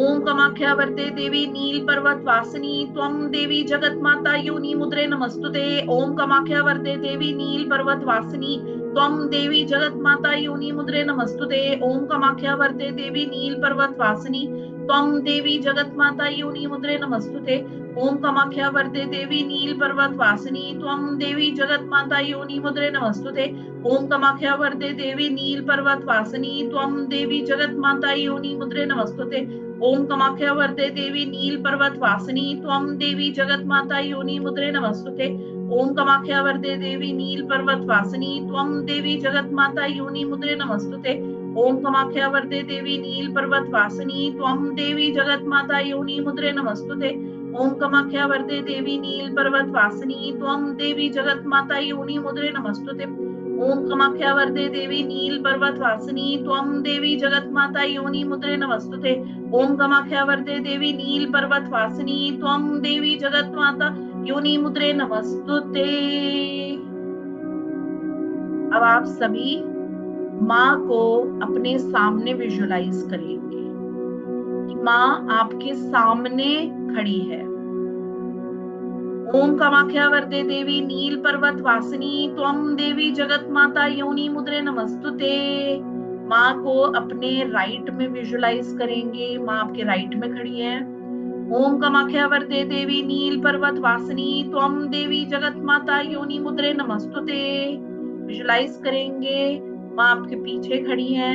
ओम कामाख्या वरदे देवी नील पर्वत वासिनी त्वम देवी जगत माता योनि मुद्रे नमस्तुते। ओम कामाख्या वरदे देवी नील पर्वत वासिनी त्वम देवी जगत माता योनि मुद्रे नमस्तुते। ओम कामाख्या वरदे देवी नील पर्वत वासिनी त्वम देवी जगत माता योनि मुद्रे नमस्तुते। ओम कामाख्या वरदे देवी नील पर्वत वासिनी त्वम देवी जगत माता योनि मुद्रे नमस्तुते। ओम कामाख्या वरदे देवी नील पर्वत वासिनी त्वम देवी जगत माता योनि मुद्रे नमस्तुते। ओम कामाख्या वरदे देवी नील पर्वत वासिनी त्वम देवी जगत माता योनि मुद्रे नमस्तुते। ओम कामाख्या वरदे देवी नील पर्वत वासिनी त्वम देवी जगत माता योनि मुद्रे नमस्तुते। ओम कामाख्या वरदे देवी नील पर्वत वासिनी त्वम देवी जगत माता योनि मुद्रे नमस्तुते। ओम कामाख्या वरदे देवी नील पर्वत वासिनी त्वम देवी जगत माता योनि मुद्रे नमस्तुते। ओम कामाख्या वरदे देवी नील पर्वत वासिनी त्वम देवी जगत माता योनि मुद्रे नमस्तुते। ओम कामाख्या वरदे देवी नील पर्वत वासिनी त्वम देवी जगत माता योनि मुद्रे नमस्तुते। अब आप सभी माँ को अपने सामने विजुअलाइज करेंगे कि माँ आपके सामने खड़ी है। ओम कामाख्या वरदे देवी नील पर्वत वासिनी त्वम देवी जगत माता योनि मुद्रे नमस्तुते। माँ को अपने राइट में विजुअलाइज करेंगे, माँ आपके राइट में खड़ी है। ओम कामाख्या वरदे देवी नील पर्वत वासिनी त्वम देवी जगत माता योनि मुद्रे नमस्तुते। विजुअलाइज करेंगे, माँ आपके पीछे खड़ी है।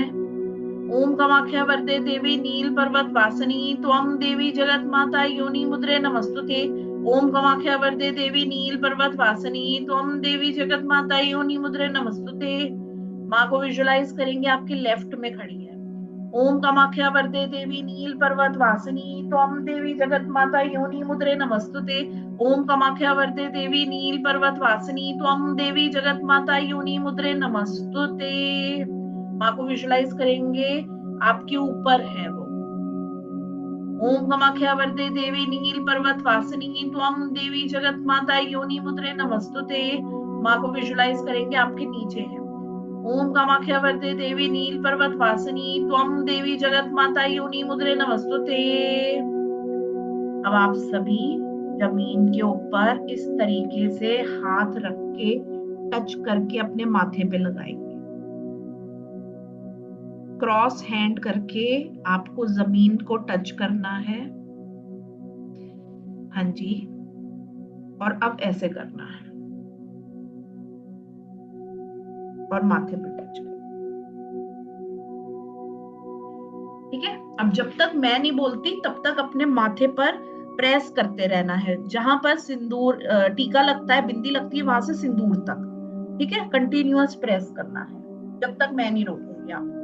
ओम कामाख्या वरदे देवी नील पर्वत वासिनी त्वम देवी जगत माता योनि मुद्रे नमस्तुते। ओम कामाख्या वरदे देवी नील पर्वत वासिनी त्वम देवी जगत माता योनि मुद्रे नमस्तुते। माँ को विजुअलाइज करेंगे, आपके लेफ्ट में खड़ी है। ओम कामाख्या वरदे देवी नील पर्वत वासिनी त्वम देवी जगत माता योनि मुद्रे नमस्तुते। ओम कामाख्या वरदे देवी नील पर्वत वासिनी त्वम देवी जगत माता योनि मुद्रे नमस्तुते। माँ को विजुअलाइज करेंगे, आपके ऊपर है वो। ओम कामाख्या वरदे देवी नील पर्वत वासिनी त्वम देवी जगत माता योनि मुद्रे नमस्तुते। माँ को विजुअलाइज करेंगे, आपके नीचे है। ओम कामाख्या वरदे देवी नील पर्वत वासिनी त्वम देवी जगत माता योनि मुद्रे नमस्तुते। अब आप सभी जमीन के ऊपर इस तरीके से हाथ रख के टच करके अपने माथे पे लगाएंगे। क्रॉस हैंड करके आपको जमीन को टच करना है। हाँ जी, और अब ऐसे करना है और माथे पे टच करना। ठीक है, अब जब तक मैं नहीं बोलती तब तक अपने माथे पर प्रेस करते रहना है। जहां पर सिंदूर टीका लगता है, बिंदी लगती है, वहां से सिंदूर तक। ठीक है, कंटिन्यूअस प्रेस करना है जब तक मैं नहीं रोकूंगी आपको।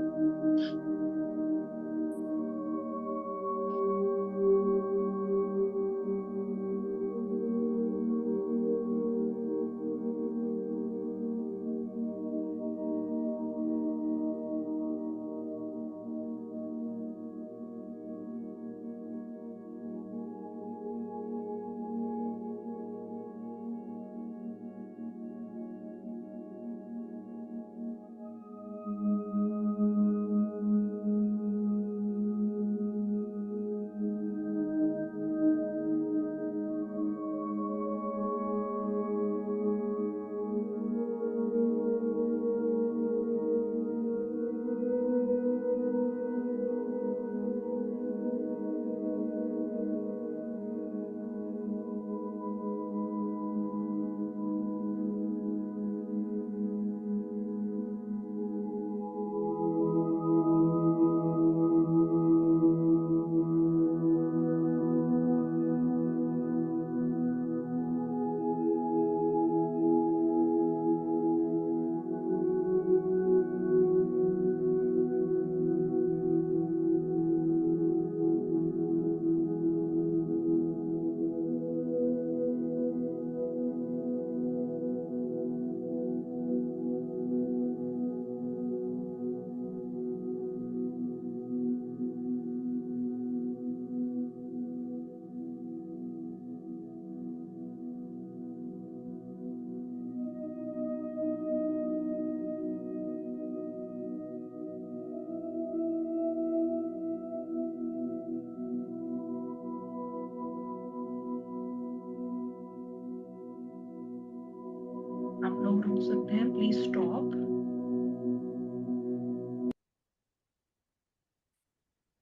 सकते हैं, प्लीज स्टॉप।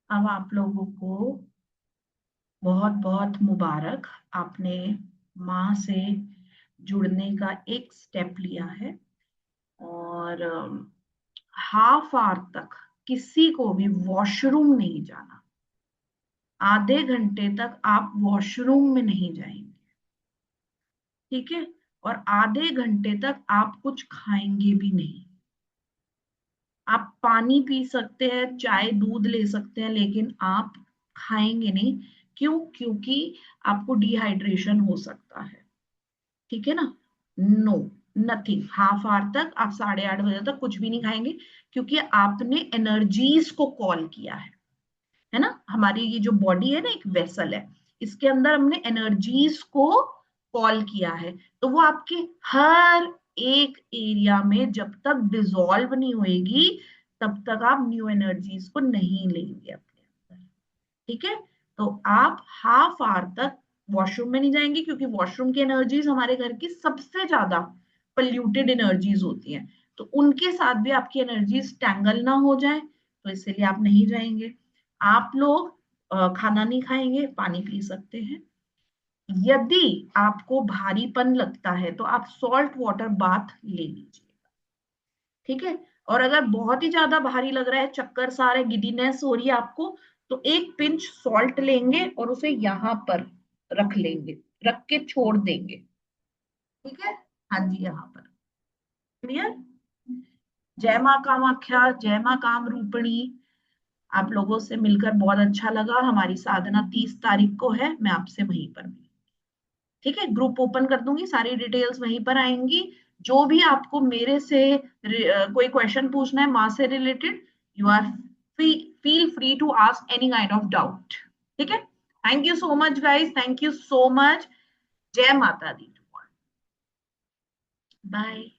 अब आप लोगों को बहुत बहुत मुबारक, आपने माँ से जुड़ने का एक स्टेप लिया है। और हाफ आवर तक किसी को भी वॉशरूम नहीं जाना, आधे घंटे तक आप वॉशरूम में नहीं जाएंगे, ठीक है? और आधे घंटे तक आप कुछ खाएंगे भी नहीं। आप पानी पी सकते हैं, चाय दूध ले सकते हैं, लेकिन आप खाएंगे नहीं। क्यों? क्योंकि आपको डिहाइड्रेशन हो सकता है, ठीक है ना? No, nothing. हाफ आवर तक आप 8:30 बजे तक कुछ भी नहीं खाएंगे, क्योंकि आपने एनर्जीज को कॉल किया है ना? हमारी ये जो बॉडी है ना, एक वेसल है, इसके अंदर हमने एनर्जीज को कॉल किया है। तो वो आपके हर एक एरिया में जब तक डिसॉल्व नहीं होएगी, तब तक आप न्यू एनर्जीज को नहीं लेंगे अपने अंदर, ठीक है? तो आप हाफ आवर तक वॉशरूम में नहीं जाएंगे, क्योंकि वॉशरूम की एनर्जीज हमारे घर की सबसे ज्यादा पोल्यूटेड एनर्जीज होती हैं। तो उनके साथ भी आपकी एनर्जीज टैंगल ना हो जाए, तो इसीलिए आप नहीं जाएंगे। आप लोग खाना नहीं खाएंगे, पानी पी सकते हैं। यदि आपको भारीपन लगता है तो आप सॉल्ट वाटर बाथ ले लीजिए, ठीक है? और अगर बहुत ही ज्यादा भारी लग रहा है, चक्कर सा आ रहा है, गिडीनेस हो रही है आपको, तो एक पिंच सॉल्ट लेंगे और उसे यहाँ पर रख लेंगे, रख के छोड़ देंगे, ठीक है? हाँ जी, यहाँ पर। क्लियर? जय माँ कामाख्या, जय माँ काम रूपिणी। आप लोगों से मिलकर बहुत अच्छा लगा। हमारी साधना 30 तारीख को है, मैं आपसे वहीं पर मिलूंगी, ठीक है? ग्रुप ओपन कर दूंगी, सारी डिटेल्स वहीं पर आएंगी। जो भी आपको मेरे से कोई क्वेश्चन पूछना है माँ से related, you are feel free to ask any kind of doubt, ठीक है? Thank you so much guys, thank you so much. जय माता दी। बाय।